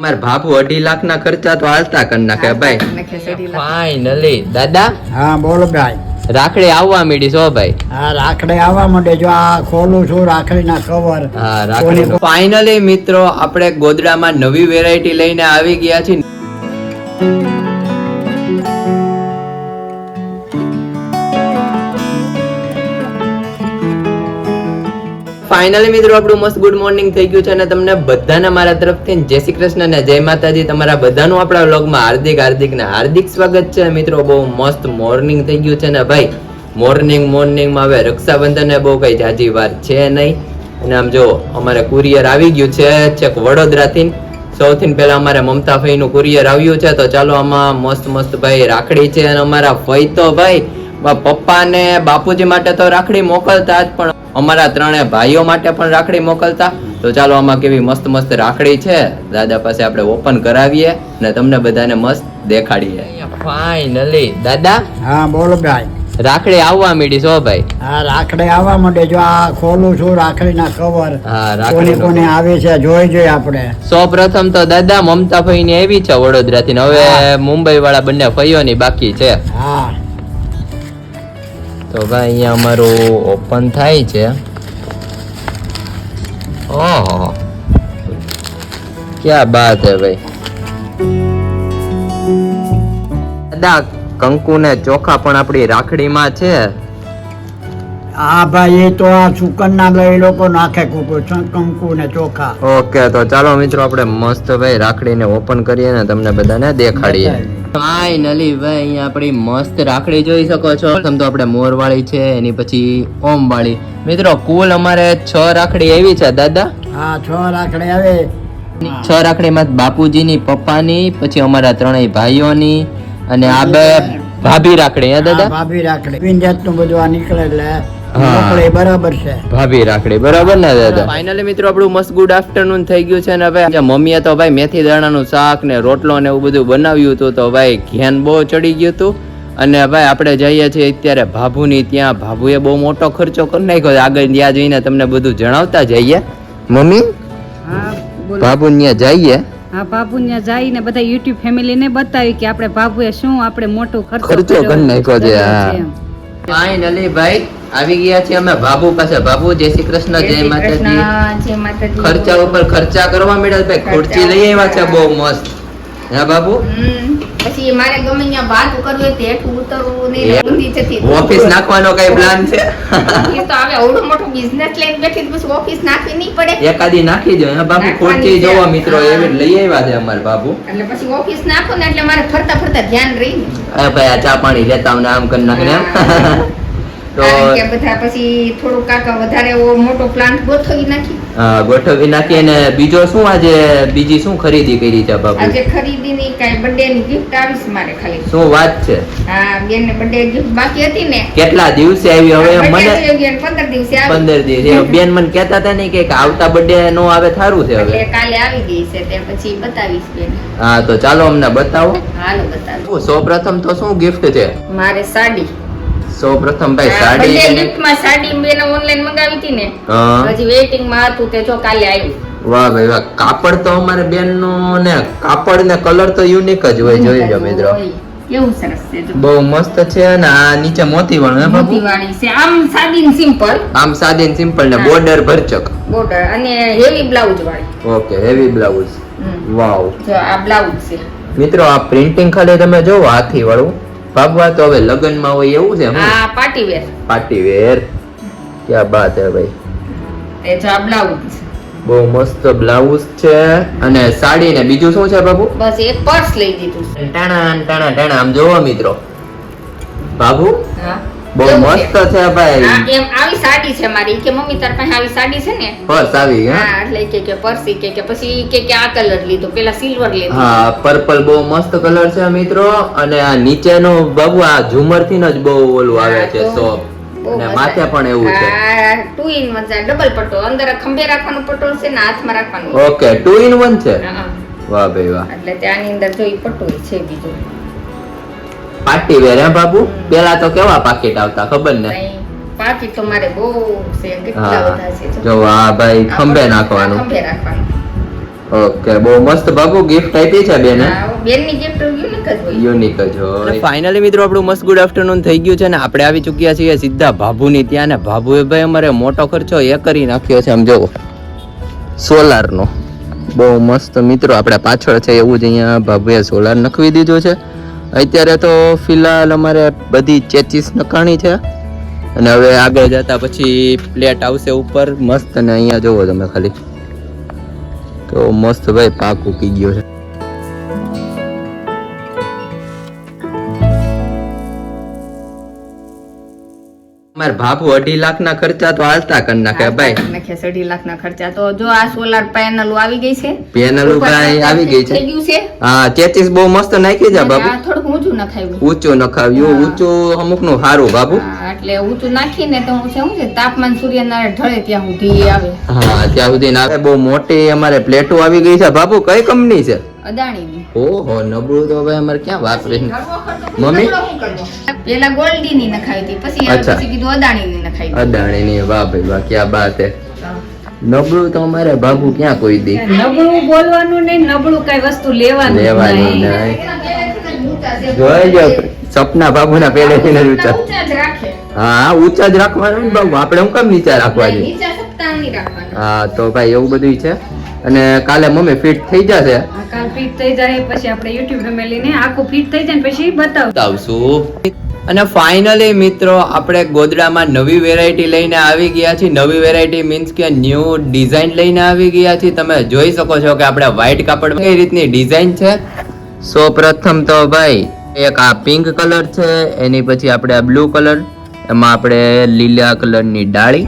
માર બાપુ 2.5 લાખ ના ખર્ચા તો હાલતા કરી નાખે ભાઈ. ફાઇનલી દાદા. હા બોલો ભાઈ. રાખડી આવવા માંડી છો ભાઈ. હા રાખડી આવવા માંડે. જો આ ખોલું છું રાખડી ના કવર. હા રાખડી. ફાઇનલી મિત્રો આપણે ગોદડામાં નવી વેરાયટી લઈને આવી ગયા છીએ. ફાઇનલી મિત્રો આપણું મસ્ત ગુડ મોર્નિંગ થઈ ગયું છે અને તમને બધાને મારા તરફથી જય શ્રી કૃષ્ણ અને જય માતાજી. તમારા બધાનું આપણા વ્લોગમાં હાર્દિક સ્વાગત છે મિત્રો. બહુ મસ્ત મોર્નિંગ થઈ ગયું છે ને ભાઈ. મોર્નિંગમાં હવે રક્ષાબંધન બહુ કઈ જાજી વાર છે નહીં. અને આમ જો અમારે કુરિયર આવી ગયું છે છેક વડોદરાથી. સૌથી પહેલા અમારે મમતા ફઈ નું કુરિયર આવ્યું છે. તો ચાલો આમાં મસ્ત ભાઈ રાખડી છે. અને અમારા ફઈ તો ભાઈ પપ્પા ને બાપુજી માટે તો રાખડી મોકલતા જ, પણ અમારા ત્રણે ભાઈઓ માટે પણ રાખડી મોકલતા. તો ચાલો આમાં કેવી મસ્ત રાખડી છે દાદા પાસે આપણે ઓપન કરાવીએ અને તમને બધાને મસ્ત દેખાડીએ. ફાઇનલી દાદા. હા બોલો ભાઈ. રાખડી આવવા માંડી છો ભાઈ. હા રાખડી આવવા માંડે. જો આ ખોલું છું રાખડી ના કવર. હા રાખડી કોને આવે છે જોઈ આપણે. સૌ પ્રથમ તો દાદા મમતા ફઈ ની આવી છે વડોદરા થી. હવે મુંબઈ વાળા બંને ફઈઓ ની બાકી છે. હા તો ભાઈ અહીંયા અમારું ઓપન થાય છે. ઓહો ક્યાં બાત હે ભાઈ. દાદા કંકુ ને ચોખા પણ આપણી રાખડીમાં છે. હા ભાઈ એ તો આ સુકન ના લઈ લોકો નાખે કંકુ ને ચોખા. ઓકે તો ચાલો મિત્રો આપણે મસ્ત ભાઈ રાખડીને ઓપન કરીએ ને તમને બધાને દેખાડીએ. ફાઇનલી ભાઈ અહીંયા આપણી મસ્ત રાખડી જોઈ શકો છો. પ્રથમ તો આપણે મોર વાળી છે, એની પછી ઓમ વાળી. મિત્રો કુલ અમારે 6 રાખડી આવી છે દાદા. હા 6 રાખડી આવે. 6 રાખડીમાં બાપુજીની, પપ્પાની, પછી અમારા ત્રણેય ભાઈઓની અને આ બે ભાભી રાખડી. હે દાદા ભાભી રાખડી પિંજત નું બધું આ નીકળે એટલે બરાબર છે. ભાભી રાખડી બરાબર ને દાદા. ફાઇનલી મિત્રો આપણું મસ્ત ગુડ આફ્ટરનૂન થઈ ગયું છે. ને હવે મમ્મીએ તો ભાઈ મેથી દાણાનું શાક ને રોટલો ને એવું બધું બનાવ્યું હતું. તો ભાઈ ઘેન બહુ ચડી ગયું હતું. અને ભાઈ આપણે જઈએ છીએ અત્યારે ભાભુની ત્યાં. ભાભુએ બહુ મોટો ખર્ચો કરી નાખ્યો. આગળ ત્યાં જઈને તમને બધું જણાવતા જઈએ. મમ્મી ભાભુ ત્યાં જઈએ. હા બાબુ ત્યાં જઈને બધા યુટ્યુબ ફેમિલી ને બતાવી કે આપણે બાબુએ શું આપણે મોટો ખર્ચો કરી નાખ્યો છે. ફાઇનલી ભાઈ આવી ગયા છીએ અમે બાબુ પાસે. બાબુ જય શ્રી કૃષ્ણ, જય માતાજી. ખર્ચા ઉપર ખર્ચા કરવા મળ્યા ભાઈ. ખુરચી લઈ આવ્યા છે બહુ મસ્ત. હા બાબુ પછી મારે ગમે ત્યાં વાત કરવી હોય તેઠું ઉતરવું ને ઊંધી જતી ઓફિસ નાખવાનો કઈ પ્લાન છે? એ તો હવે આવડો મોટો બિઝનેસ લઈને બેઠી પછી ઓફિસ નાખવી નહીં પડે. એકાદી નાખી દો. હા બાબુ ખુરચી જોવો મિત્રો એવી લઈ આવ્યા છે અમાર બાબુ. એટલે પછી ઓફિસ નાખો ને એટલે મારે ફરતા ધ્યાન રહી ને. અરે ભાઈ આ ચા પાણી લેતા હું આમ કરી નાખને એમ. તો કે બધા પછી થોડું કાકા વધારે મોટો પ્લાન્ટ ગોઠવી નાખી. હા ગોઠવી નાખી. અને બીજો શું આજે બીજી શું ખરીદી કરી છે બાબુ? આજે ખરીદીની કઈ બર્થડે ની ગિફ્ટ આવી છે મારે ખાલી. શું વાત છે? હા બેન ને બર્થડે ગિફ્ટ બાકી હતી ને. કેટલા દિવસે આવી? હવે મને 15 દિવસે આવી. 15 દિવસે બેન મને કહેતા હતા ને કે આવતા બર્થડે નો આવે થારું છે હવે. એટલે કાલે આવી ગઈ છે તે પછી બતાવીશ બેન. હા તો ચાલો અમને બતાવો. હાલો બતાવો. સૌપ્રથમ તો શું ગિફ્ટ છે? મારે સાડી. સૌપ્રથમ ભાઈ સાડી બર્થડે ગિફ્ટ માં સાડી મેં ઓનલાઈન મંગાવી હતી ને. હજી વેઇટિંગ માં હતું તે જો કાલે આવી. વાહ ભાઈ વાહ. કાપડ તો અમારે બેન નો ને કાપડ ને કલર તો યુનિક જ હોય. જોઈજો મિત્રો કેવું સરસ છે. બહુ મસ્ત છે. અને આ નીચે મોતી વાળું હે બાબુ? મોતી વાળી છે. આમ સાદી ને સિમ્પલ. આમ સાદી ને સિમ્પલ ને બોર્ડર ભરચક. બોર્ડર અને હેવી બ્લાઉઝ વાળી. Okay heavy blouse. વાવ. જો આ બ્લાઉઝ છે મિત્રો. આ પ્રિન્ટિંગ ખાલી તમે જોવો હાથી વાળું. ભાગવા તો હવે લગન માં હોય એવું છે. આ પાર્ટી વેર. Party wear. ક્યાં બાત હે ભાઈ. એ જો આ બ્લાઉઝ બહુ મસ્ત બ્લાઉઝ છે. અને સાડી ને બીજું શું છે બાબુ? બસ એક પર્સ લઈ દીધું છે. ટાણા આમ જોવો મિત્રો. બાબુ હા બહુ મસ્ત છે ભાઈ. આ એમ આવી સાડી છે મારી કે મમ્મી તાર પાસે આવી સાડી છે ને. પર્સ આવી. હા એટલે કે પર્સી કે પછી કે આ કલર લીધો. પેલા સિલ્વર લીધો. હા પર્પલ બહુ મસ્ત કલર છે મિત્રો. અને આ નીચેનો બાબુ આ ઝુમર થી જ બહુ ઓલું આવે છે સોપ. અને માથે પણ એવું છે. 2 in 1 છે. ડબલ પટ્ટો. અંદર ખંભે રાખવાનું પટ્ટો છે ને હાથમાં રાખવાનું. ઓકે 2 in 1 છે. હા વાહ ભાઈ વાહ. એટલે ત્યાંની અંદર જોઈ પટ્ટો છે બીજો. પાર્ટી વેર હે બાબુ? પેલા તો કેવા પાકીટ આવતા ખબર ને? પાકીટ તો મારે બહુ છે. કેટલા બધા છે જો આ ભાઈ ખંભે નાખવાનું. ખંભે રાખવાનું. ઓકે બહુ મસ્ત બાપુ ગિફ્ટ આપી છે બેને બેનની gift unique જ હોય. યુનિક જ હોય ફાઇનલી મિત્રો આપણું મસ્ત ગુડ આફ્ટરનૂન થઈ ગયું છે ને આપણે આવી ચૂક્યા છીએ સીધા ભાભુની ત્યાં ને ભાભુએ ભાઈ અમારે મોટો ખર્ચો એ કરી નાખ્યો છે આમ જોવો સોલારનો બહુ મસ્ત મિત્રો આપણે પાછળ છે એવું જ અહીંયા ભાભુએ સોલાર નખવી દીધું છે અત્યારે તો ફિલહાલ અમારે બધી ચેચીસ નખાણી છે અને હવે આગળ જતા પછી પ્લેટ આવશે ઉપર મસ્ત અને અહીંયા જોવો તમે ખાલી તો મસ્ત ભાઈ પાક ઉકી ગયો છે માર બાપુ 2.5 લાખ ના ખર્ચા તો હાલતા કરી નાખે ભાઈ નાખ્યા 2.5 લાખના ખર્ચા તો જો આ સોલાર પેનલ આવી ગઈ છે પેનલ ભાઈ આવી ગઈ છે થઈ ગયું છે હા ચેચીસ બહુ મસ્ત નાખી છે બાપુ આ થોડું ઊંચું નખાવ્યું ઊંચું નખાવ્યું ઊંચું અમુક નું સારું બાબુ હા, એટલે ઊંચું નાખીને તો હું શું છે તાપમાન સૂર્યનારાયણ ઢળે ત્યાં સુધી આવે હા ત્યાં સુધી ના આવે બહુ મોટી અમારે પ્લેટો આવી ગઈ છે બાપુ કઈ કંપની છે અદાણીની ઓહો નબળું તો હવે અમારે ક્યાં વાપરે મમ્મી પેલા ગોલ્ડીની નખાવી હતી પછી અચ્છા. પછી કીધું અદાણીની નખાવી અદાણીની વાહ ભાઈ વાહ ક્યાં બાત હે નબળું તો અમારે બાબુ ક્યાં કોઈ દી નબળું બોલવાનું નહીં નબળું કઈ વસ્તુ લેવાનું લેવાની નહીં. નહીં જોઈ જો સપના બાબુના પેલેથી ને ઊંચા ઊંચા જ રાખે હા ઊંચા જ રાખવાના ને બાબુ આપણે હું કેમ નીચા રાખવા જોઈએ નીચા સપ્તાહ નહીં રાખવાના હા તો ભાઈ એવું બધું છે અને કાલે મમ્મી ફિટ થઈ જશે આ કાલ ફિટ થઈ જાય પછી આપણે યુટ્યુબ ફેમિલી ને આખું ફિટ થઈ જાય ને પછી બતાવશું અને ફાઇનલી મિત્રો આપણે ગોદડામાં નવી વેરાયટી લઈને આવી ગયા છીએ નવી વેરાયટી મીન્સ કે ન્યૂ ડિઝાઇન લઈને આવી ગયા છીએ તમે જોઈ શકો છો કે આપણે વ્હાઈટ કાપડમાં કઈ રીતની ડિઝાઇન છે સો પ્રથમ તો ભાઈ એક આ પિંક કલર છે એની પછી આપણે આ બ્લુ કલર એમાં આપણે લીલા કલરની ડાળી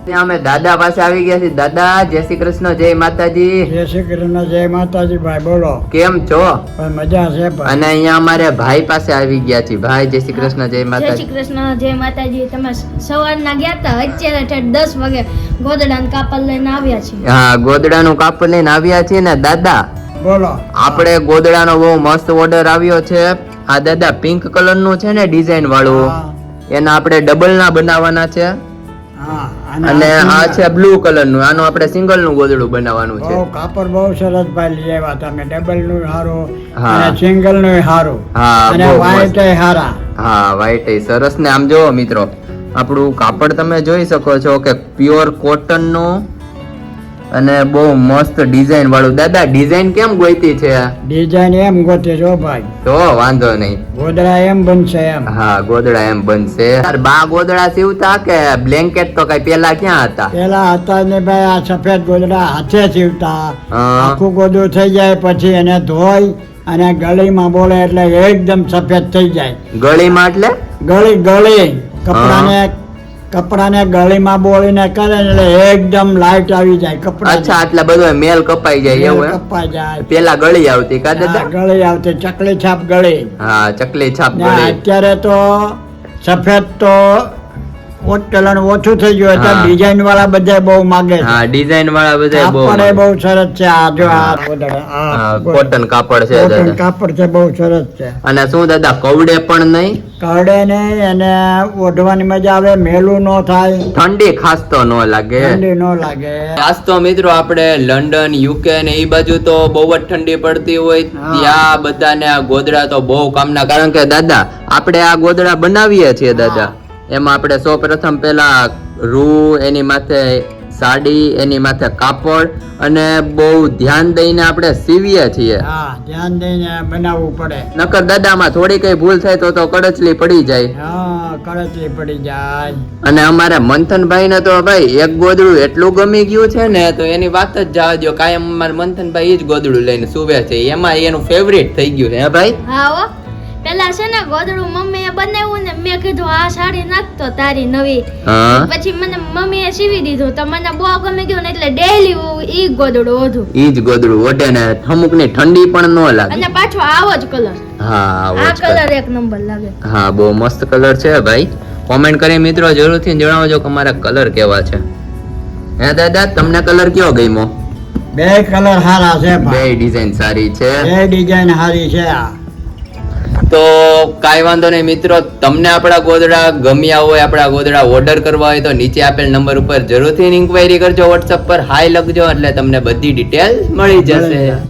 ત્યાં અમે દાદા પાસે આવી ગયા છીએ દાદા જય શ્રી કૃષ્ણ જય માતાજી જય શ્રી કૃષ્ણ જય માતાજી ભાઈ બોલો કેમ છો ભાઈ મજા છે ભાઈ અને અહીંયા અમારે ભાઈ પાસે આવી ગયા છીએ ભાઈ જય શ્રી કૃષ્ણ જય જય શ્રી માતાજી કૃષ્ણ જય માતાજી તમે સવારના ગયા હતા અત્યારે ઠેઠ 10 વાગે ગોદડાનું કાપડ લઈને આવ્યા છીએ હા ગોદડાનું કાપડ લઈને આવ્યા છીએ ને દાદા બોલો આપણે ગોદડાનો બહુ મસ્ત ઓર્ડર આવ્યો છે આ દાદા પિંક કલર નું છે ને ડિઝાઇન વાળું હા, એના આપણે ડબલ ના બનાવવાના છે હા અને આ છે બ્લુ કલર નું આનું આપણે સિંગલ નું ગોદડું બનાવવાનું છે બહુ કાપડ બહુ સરસ ભાઈ લઈ આવ્યા તમે ડબલ નું સારું હા. અને સિંગલ નું સારું હા અને બહુ વ્હાઈટ મસ્ત. સારા હા વ્હાઈટ સરસ ને આમ જોવો મિત્રો આપણું કાપડ તમે જોઈ શકો છો કે પ્યોર કોટન નું અને બહુ મસ્ત ડિઝાઇન વાળું દાદા ડિઝાઇન કેમ ગોઈતી છે ડિઝાઇન એમ ગોતે જો ભાઈ તો વાંધો નહીં ગોદડા એમ બનશે એમ હા ગોદડા એમ બનશે તાર બા ગોદડા સીવતા કે બ્લેન્કેટ તો કઈ પેલા ક્યાં હતા પેલા હતા ને ભાઈ આ સફેદ ગોદડા હાથે સીવતા હા. આખું ગોદડું થઈ જાય પછી એને ધોઈ અને ગળીમાં બોલે એટલે એકદમ સફેદ થઈ જાય ગળીમાં એટલે ગળી કપડાને ગળીમાં બોલીને કરે ને એટલે એકદમ લાઈટ આવી જાય કપડા અચ્છા એટલે બધો મેલ કપાઈ જાય એવું એમ કપાઈ જાય પેલા ગળી આવતી કા દાદા હા, ગળી આવતી ચકલી છાપ ગળી હા ચકલી છાપ ને ગળી અત્યારે તો સફેદ તો ચલણ ઓછું થઈ ગયું એટલે હા. ડિઝાઇન વાળા બધા બહુ માગે છે હા ડિઝાઇન વાળા બધા બહુ કાપડ એ બહુ સરસ છે આ જો આ ગોદડા, હા આ કોટન કાપડ છે કોટન દાદા કાપડ છે બહુ સરસ છે અને શું દાદા કવડે પણ નહીં કરડે ને એને ઓઢવાની મજા આવે મેલું ન થાય ઠંડી ખાસ તો ન લાગે ઠંડી ન લાગે ખાસ તો મિત્રો આપણે લંડન યુકે ને એ બાજુ તો બહુ જ ઠંડી પડતી હોય હા. ત્યાં બધાને આ ગોદડા તો બહુ કામના કારણ કે દાદા આપણે આ ગોદડા બનાવીએ છીએ દાદા એમાં આપણે સૌ પ્રથમ પેલા રૂ એની માથે સાડી એની માથે કાપડ અને બહુ ધ્યાન દઈને આપણે સીવીએ છીએ હા ધ્યાન દઈને બનાવવું પડે નકર દાદામાં થોડી કઈ ભૂલ થાય તો કડચલી પડી જાય હા કડચલી પડી જાય અને અમારે મંથનભાઈ ને તો ભાઈ એક ગોદડું એટલું ગમી ગયું છે ને તો એની વાત જ જવા દો કાયમ અમારે મંથનભાઈ એ જ ગોદડું લઈને સુવે છે એમાં એનું ફેવરિટ થઈ ગયું છે હે ભાઈ હા હો પેલા છે ને ગોદડું મમ્મીએ બનાવ્યું ને મેં કીધું આ સાડી નાખતો તારી નવી હા પછી મને મમ્મીએ સીવી દીધું તો મને બહુ ગમી ગયું ને એટલે ડેઈલી ઈ ગોદડું ઓઢું ઈ જ ગોદડું ઓઢે ને અમુક ની ઠંડી પણ ન લાગે અને પાછો આવો જ કલર હા આવો આ જ colour. કલર એક નંબર લાગે હા બહુ મસ્ત કલર છે ભાઈ કોમેન્ટ કરી મિત્રો જરૂરથી જણાવજો કે અમારા કલર કેવા છે હે દાદા તમને કલર કયો ગમ્યો બે કલર સારા છે બે ભાઈ ડિઝાઇન સારી છે બે ડિઝાઇન સારી છે આ તો કાંઈ વાંધો નહીં મિત્રો, તમને આપણા ગોદડા ગમ્યા હોય, આપણા ગોદડા ઓર્ડર કરવા હોય તો નીચે આપેલ નંબર ઉપર જરૂરથી ઇન્ક્વાયરી કરજો, વોટ્સઅપ પર હાય લખજો એટલે તમને બધી ડિટેલ મળી જશે.